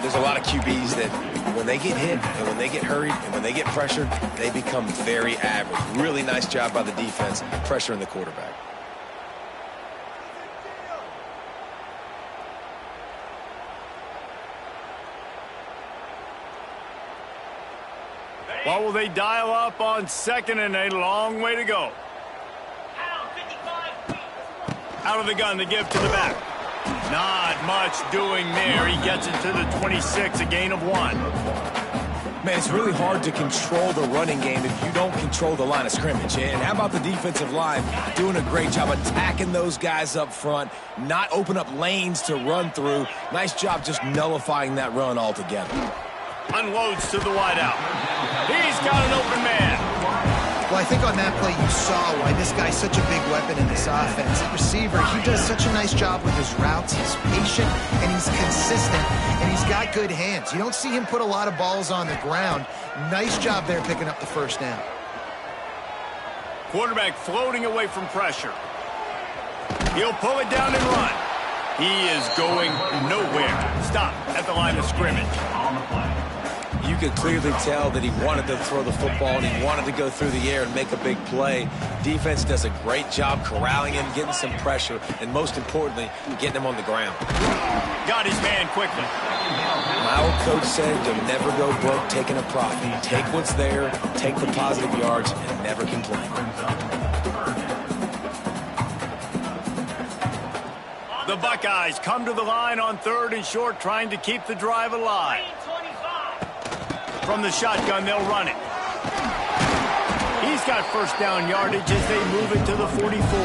There's a lot of QBs that when they get hit and when they get hurried and when they get pressured, they become very average. Really nice job by the defense, pressuring the quarterback. What will they dial up on 2nd and a long way to go? Out of the gun, the give to the back. Not much doing there. He gets it to the 26, a gain of 1. Man, it's really hard to control the running game if you don't control the line of scrimmage. And how about the defensive line doing a great job attacking those guys up front, not open up lanes to run through. Nice job just nullifying that run altogether. Unloads to the wideout. He's got an open man. Well, I think on that play you saw why this guy's such a big weapon in this offense. At receiver, he does such a nice job with his routes. He's patient, and he's consistent, and he's got good hands. You don't see him put a lot of balls on the ground. Nice job there picking up the first down. Quarterback floating away from pressure. He'll pull it down and run. He is going nowhere. Stop at the line of scrimmage. You could clearly tell that he wanted to throw the football and he wanted to go through the air and make a big play. Defense does a great job corralling him, getting some pressure, and most importantly, getting him on the ground. Got his man quickly. My old coach said you'll never go broke taking a profit. Take what's there, take the positive yards, and never complain. The Buckeyes come to the line on 3rd and short, trying to keep the drive alive. From the shotgun, they'll run it. He's got first down yardage as they move it to the 44.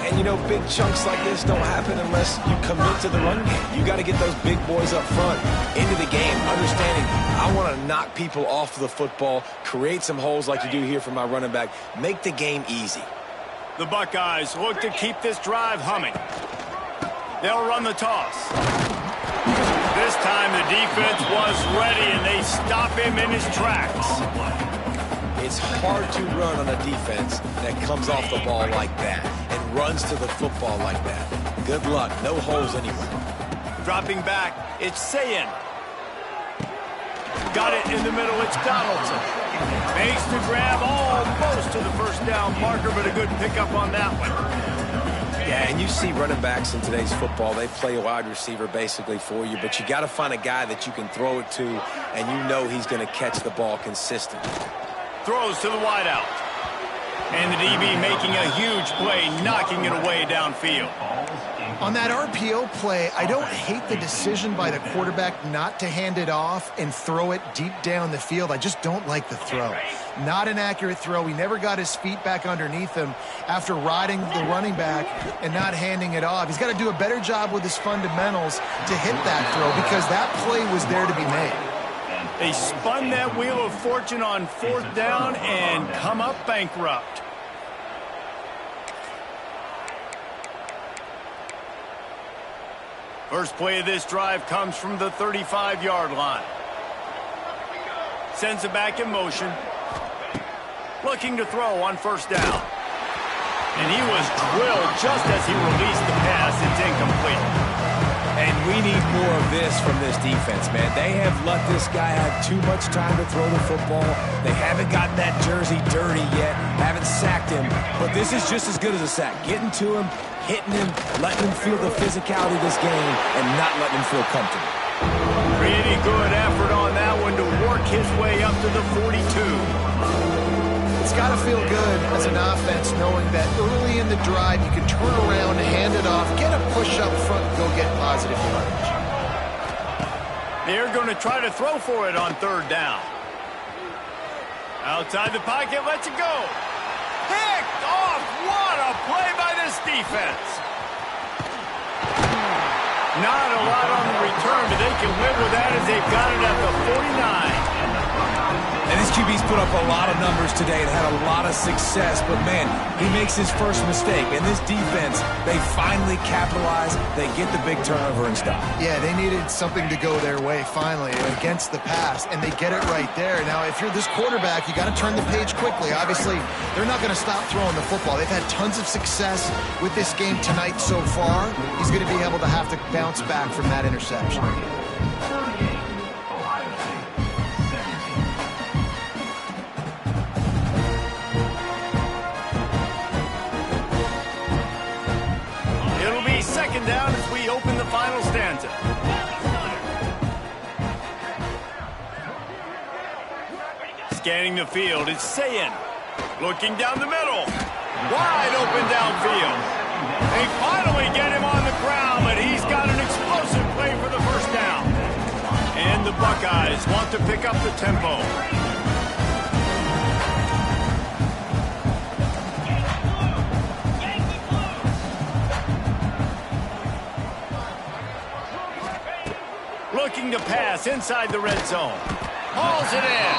And, you know, big chunks like this don't happen unless you commit to the run game. You got to get those big boys up front into the game, understanding I want to knock people off the football, create some holes like you do here for my running back, make the game easy. The Buckeyes look to keep this drive humming. They'll run the toss. This time the defense was ready, and they stop him in his tracks. It's hard to run on a defense that comes off the ball like that and runs to the football like that. Good luck. No holes anywhere. Dropping back, it's Sayin. Got it in the middle, it's Donaldson. Makes the grab almost to the first down marker, but a good pickup on that one. Yeah, and you see running backs in today's football, they play a wide receiver basically for you, but you got to find a guy that you can throw it to, and you know he's going to catch the ball consistently. Throws to the wideout. And the DB making a huge play, knocking it away downfield. On that RPO play, I don't hate the decision by the quarterback not to hand it off and throw it deep down the field. I just don't like the throw. Not an accurate throw. He never got his feet back underneath him after riding the running back and not handing it off. He's got to do a better job with his fundamentals to hit that throw because that play was there to be made. They spun that wheel of fortune on 4th down and come up bankrupt. First play of this drive comes from the 35-yard line. Sends it back in motion. Looking to throw on 1st down. And he was drilled just as he released the pass. It's incomplete. And we need more of this from this defense, man. They have let this guy have too much time to throw the football. They haven't gotten that jersey dirty yet, haven't sacked him. But this is just as good as a sack. Getting to him, hitting him, letting him feel the physicality of this game, and not letting him feel comfortable. Pretty good effort on that one to work his way up to the 42. It's got to feel good as an offense knowing that early in the drive you can turn around, hand it off, get a push up front, go get positive yardage. They're going to try to throw for it on 3rd down. Outside the pocket, lets it go. Picked off. What a play by this defense. Not a lot on the return, but they can live with that as they've got it at the 49. And this QB's put up a lot of numbers today and had a lot of success, but man, he makes his first mistake. And this defense, they finally capitalize, they get the big turnover and stop. Yeah, they needed something to go their way finally against the pass, and they get it right there. Now, if you're this quarterback, you got to turn the page quickly. Obviously, they're not going to stop throwing the football. They've had tons of success with this game tonight so far. He's going to be able to have to bounce back from that interception. Second down as we open the final stanza. Scanning the field, it's Sayin. Looking down the middle. Wide open downfield. They finally get him on the ground, but he's got an explosive play for the first down. And the Buckeyes want to pick up the tempo. Looking to pass inside the red zone. Hauls it in.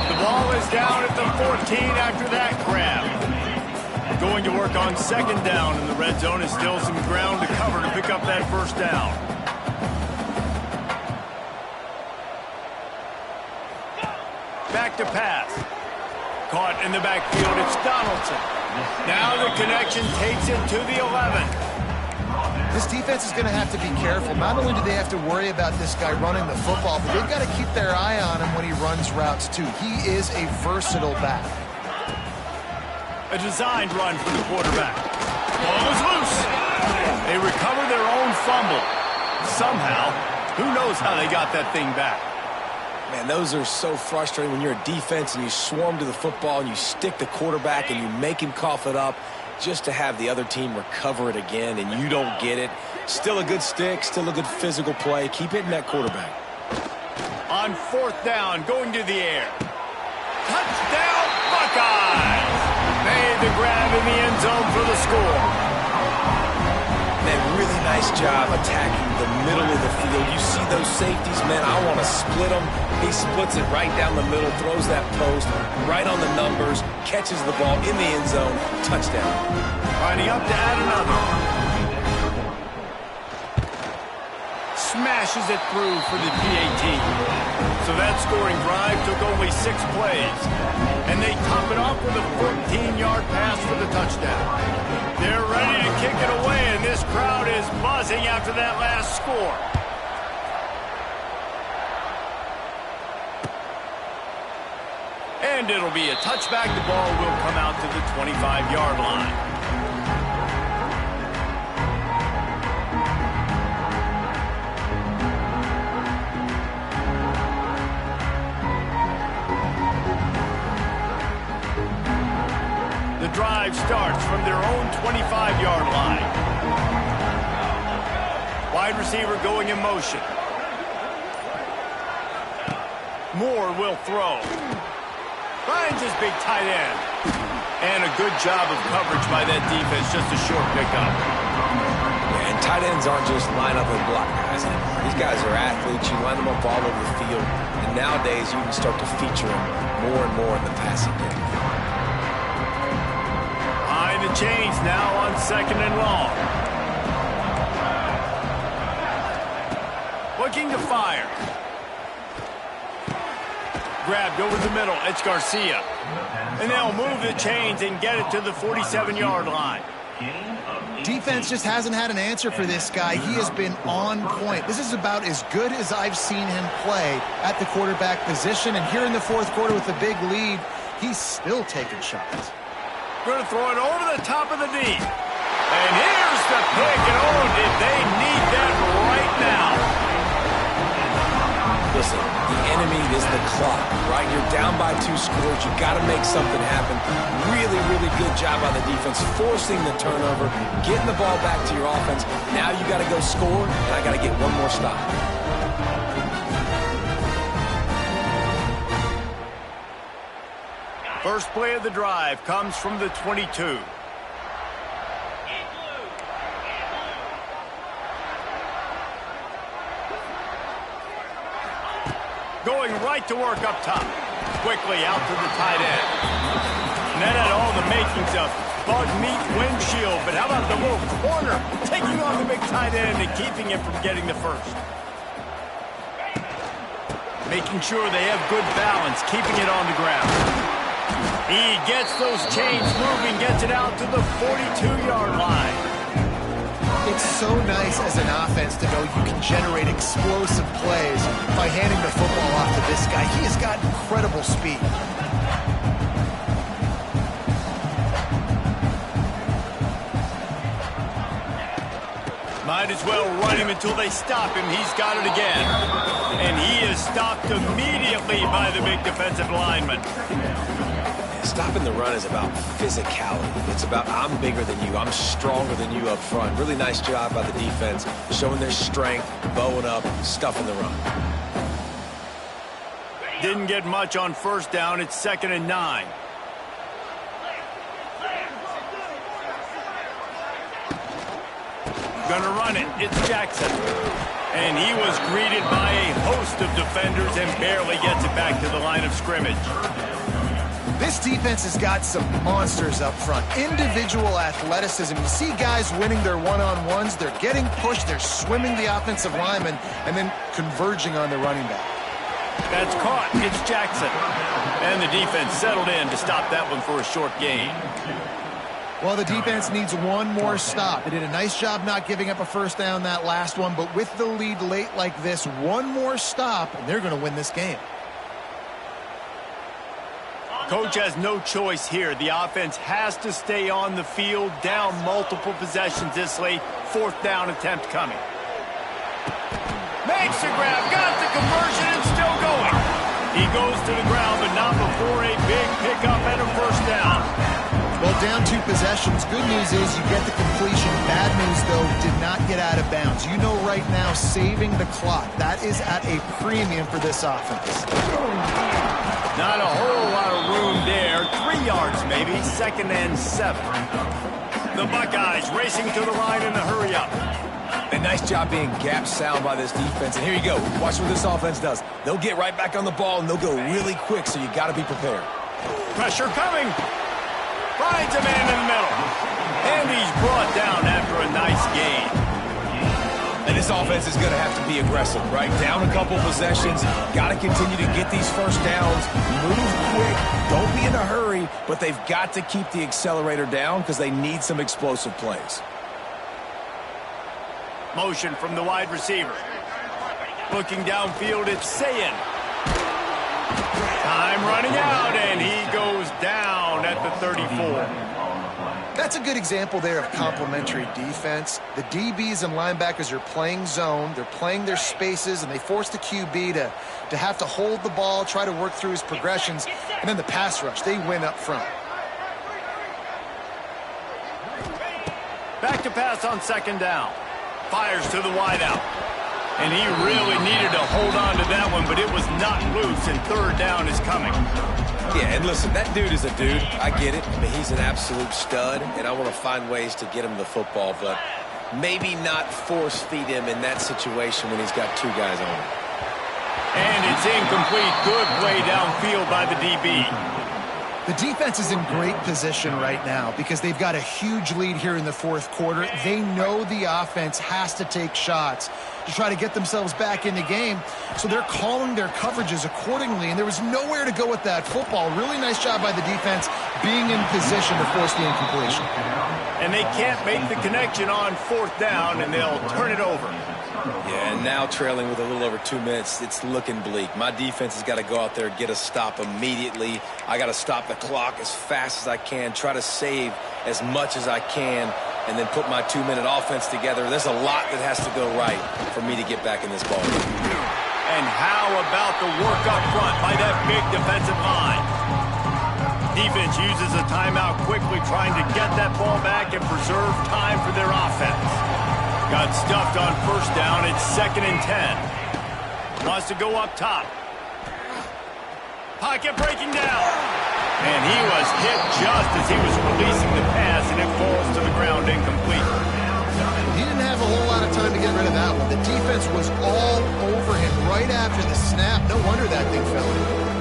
The ball is down at the 14 after that grab. Going to work on 2nd down in the red zone is still some ground to cover to pick up that first down. Back to pass. Caught in the backfield, it's Donaldson. Now the connection takes it to the 11. This defense is going to have to be careful. Not only do they have to worry about this guy running the football, but they've got to keep their eye on him when he runs routes too. He is a versatile back. A designed run for the quarterback. Ball was loose. They recover their own fumble. Somehow, who knows how they got that thing back. Man, those are so frustrating when you're a defense and you swarm to the football and you stick the quarterback and you make him cough it up just to have the other team recover it again and you don't get it. Still a good stick, still a good physical play. Keep hitting that quarterback. On 4th down, going to the air. Touchdown, Buckeyes! Made the grab in the end zone for the score. Man, really nice job attacking the middle of the field. You see those safeties, man, I want to split them. He splits it right down the middle, throws that post, right on the numbers, catches the ball in the end zone, touchdown. Lining up to add another. Smashes it through for the PAT. So that scoring drive took only 6 plays. And they top it off with a 14-yard pass for the touchdown. They're ready to kick it away, and this crowd is buzzing after that last score. And it'll be a touchback. The ball will come out to the 25-yard line. The drive starts from their own 25-yard line. Wide receiver going in motion. Moore will throw. Finds his big tight end. And a good job of coverage by that defense, just a short pickup. Yeah, and tight ends aren't just line up and block guys. These guys are athletes. You line them up all over the field. And nowadays, you can start to feature them more and more in the passing game. Behind the chains now on 2nd and long. Looking to fire. Grabbed over the middle. It's Garcia. And they'll move the chains and get it to the 47-yard line. Defense just hasn't had an answer for this guy. He has been on point. This is about as good as I've seen him play at the quarterback position. And here in the 4th quarter with a big lead, he's still taking shots. Going to throw it over the top of the D. And here's the pick. And oh, did they need that right now. Listen, the enemy is the clock, right? You're down by 2 scores. You got to make something happen. Really, really good job by the defense, forcing the turnover, getting the ball back to your offense. Now you got to go score, and I got to get one more stop. First play of the drive comes from the 22. Going right to work up top. Quickly out to the tight end. And that had all the makings of bug meat windshield. But how about the little corner taking on the big tight end and keeping him from getting the first? Making sure they have good balance, keeping it on the ground. He gets those chains moving, gets it out to the 42-yard line. It's so nice as an offense to know you can generate explosive plays by handing the football off to this guy. He has got incredible speed. Might as well run him until they stop him. He's got it again. And he is stopped immediately by the big defensive lineman. Stopping the run is about physicality. It's about I'm bigger than you. I'm stronger than you up front. Really nice job by the defense, showing their strength, bowing up, stuffing the run. Didn't get much on 1st down. It's 2nd and 9. Gonna run it. It's Jackson. And he was greeted by a host of defenders and barely gets it back to the line of scrimmage. This defense has got some monsters up front. Individual athleticism. You see guys winning their one-on-ones. They're getting pushed. They're swimming the offensive lineman and then converging on the running back. That's caught. It's Jackson. And the defense settled in to stop that one for a short gain. Well, the defense needs one more stop. They did a nice job not giving up a first down that last one, but with the lead late like this, one more stop, and they're going to win this game. Coach has no choice here. The offense has to stay on the field, down multiple possessions this late. Fourth down attempt coming. Makes the grab, got the conversion, and still going. He goes to the ground, but not before a big pickup and a first down. Well, down 2 possessions. Good news is you get the completion. Bad news, though, did not get out of bounds. You know right now, saving the clock, that is at a premium for this offense. Not a whole lot of room there. 3 yards, maybe. 2nd and 7. The Buckeyes racing to the line in a hurry-up. A nice job being gap sound by this defense. And here you go. Watch what this offense does. They'll get right back on the ball, and they'll go really quick, so you got to be prepared. Pressure coming. Finds a man in the middle. And he's brought down after a nice gain. And this offense is going to have to be aggressive, right? Down a couple possessions. Got to continue to get these first downs. Move quick. Don't be in a hurry. But they've got to keep the accelerator down because they need some explosive plays. Motion from the wide receiver. Looking downfield, it's Sayin. Time running out, and he goes down at the 34. That's a good example there of complementary defense. The DBs and linebackers are playing zone. They're playing their spaces, and they force the QB to have to hold the ball, try to work through his progressions, and then the pass rush, they win up front. Back to pass on 2nd down. Fires to the wideout. And he really needed to hold on to that one, but it was not loose, and 3rd down is coming. Yeah, and listen, that dude is a dude. I get it. I mean, he's an absolute stud, and I want to find ways to get him the football, but maybe not force feed him in that situation when he's got 2 guys on him. And it's incomplete. Good play downfield by the DB. The defense is in great position right now because they've got a huge lead here in the 4th quarter. They know the offense has to take shots to try to get themselves back in the game, so they're calling their coverages accordingly, and there was nowhere to go with that football. Really nice job by the defense being in position to force the incompletion. And they can't make the connection on 4th down, and they'll turn it over. Yeah, and now trailing with a little over 2 minutes, it's looking bleak. My defense has got to go out there and get a stop immediately. I got to stop the clock as fast as I can, try to save as much as I can, and then put my 2-minute offense together. There's a lot that has to go right for me to get back in this ball game. And how about the work up front by that big defensive line? Defense uses a timeout quickly, trying to get that ball back and preserve time for their offense. Got stuffed on 1st down. It's 2nd and 10. Wants to go up top. Pocket breaking down. And he was hit just as he was releasing the pass, and it falls to the ground incomplete. He didn't have a whole lot of time to get rid of that one. The defense was all over him right after the snap. No wonder that thing fell in.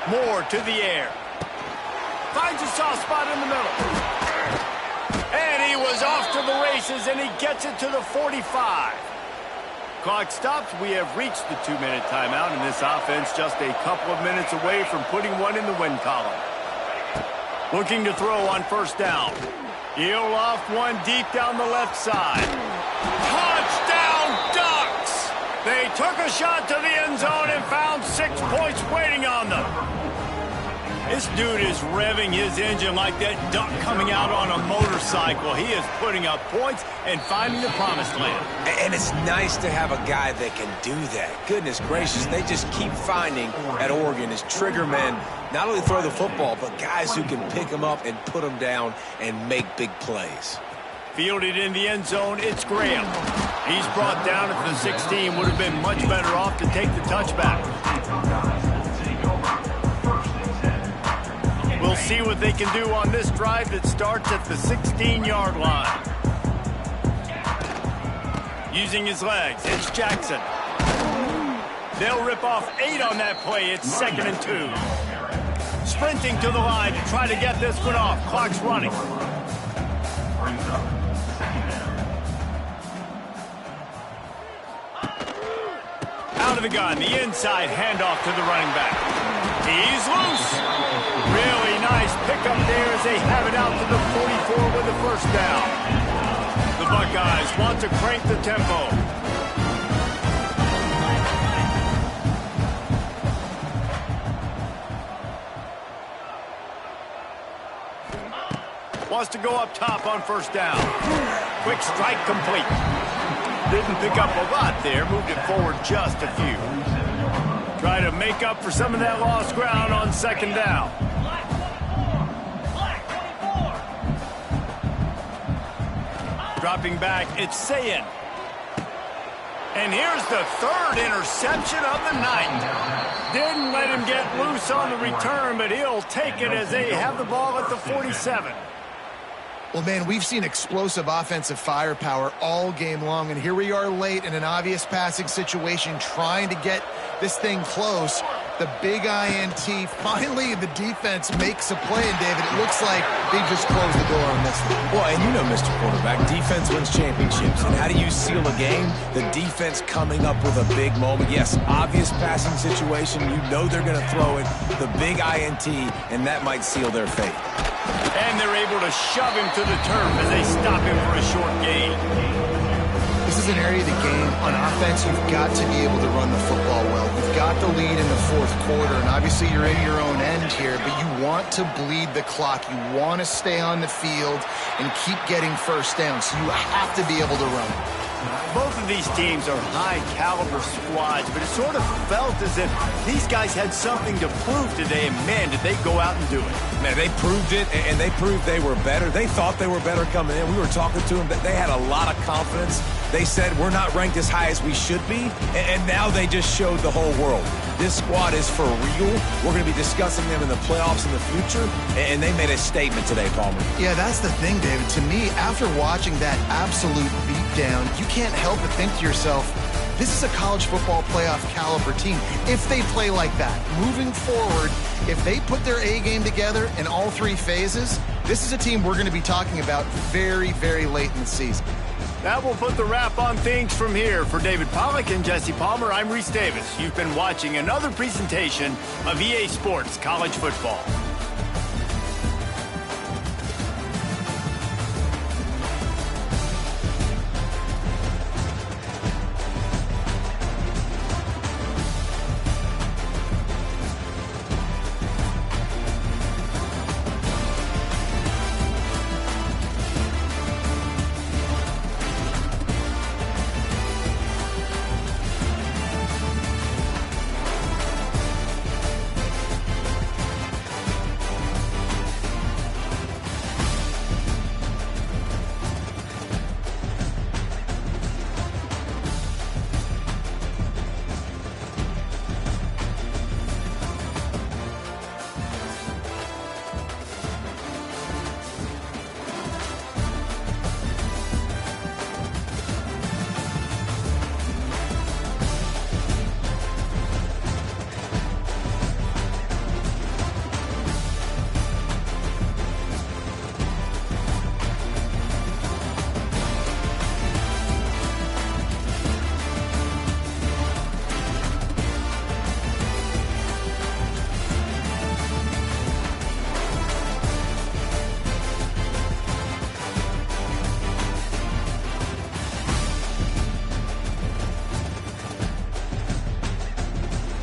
Moore to the air. Finds a soft spot in the middle. And he was off to the races, and he gets it to the 45. Clock stops. We have reached the 2-minute timeout, and this offense just a couple of minutes away from putting one in the win column. Looking to throw on 1st down. He'll off one deep down the left side. Touchdown, Ducks! They took a shot to the end zone and found 6 points waiting on them. This dude is revving his engine like that duck coming out on a motorcycle. He is putting up points and finding the promised land. And it's nice to have a guy that can do that. Goodness gracious, they just keep finding at Oregon is trigger men, not only throw the football, but guys who can pick them up and put them down and make big plays. Fielded in the end zone, it's Graham. He's brought down at the 16. Would have been much better off to take the touchback. We'll see what they can do on this drive that starts at the 16-yard line. Using his legs, it's Jackson. They'll rip off 8 on that play. It's 2nd and 2. Sprinting to the line to try to get this one off. Clock's running. Out of the gun, the inside handoff to the running back. He's loose. Really nice pickup there as they have it out to the 44 with the first down. The Buckeyes want to crank the tempo. Wants to go up top on first down. Quick strike complete. Didn't pick up a lot there. Moved it forward just a few. Try to make up for some of that lost ground on 2nd down. Dropping back, it's Sayin. And here's the 3rd interception of the night. Didn't let him get loose on the return, but he'll take it as they have the ball at the 47. Well, man, we've seen explosive offensive firepower all game long, and here we are late in an obvious passing situation trying to get this thing close. The big INT, finally the defense makes a play, and David, it looks like they just closed the door on this one. Well, and you know, Mr. Quarterback, defense wins championships. And how do you seal a game? The defense coming up with a big moment. Yes, obvious passing situation. You know they're going to throw it. The big INT, and that might seal their fate. And they're able to shove him to the turf as they stop him for a short gain. This is an area of the game. On offense, you've got to be able to run the football well. You've got the lead in the 4th quarter, and obviously you're in your own end here, but you want to bleed the clock. You want to stay on the field and keep getting first down, so you have to be able to run. Both of these teams are high-caliber squads, but it sort of felt as if these guys had something to prove today, and man, did they go out and do it. Man, they proved it, and they proved they were better. They thought they were better coming in. We were talking to them, that they had a lot of confidence. They said, we're not ranked as high as we should be, and now they just showed the whole world. This squad is for real. We're going to be discussing them in the playoffs in the future, and they made a statement today, Palmer. Yeah, that's the thing, David. To me, after watching that absolute beatdown, you can't help but think to yourself, this is a college football playoff caliber team. If they play like that, moving forward, if they put their A game together in all 3 phases, this is a team we're going to be talking about very, very late in the season. That will put the wrap on things from here. For David Pollack and Jesse Palmer, I'm Reese Davis. You've been watching another presentation of EA Sports College Football.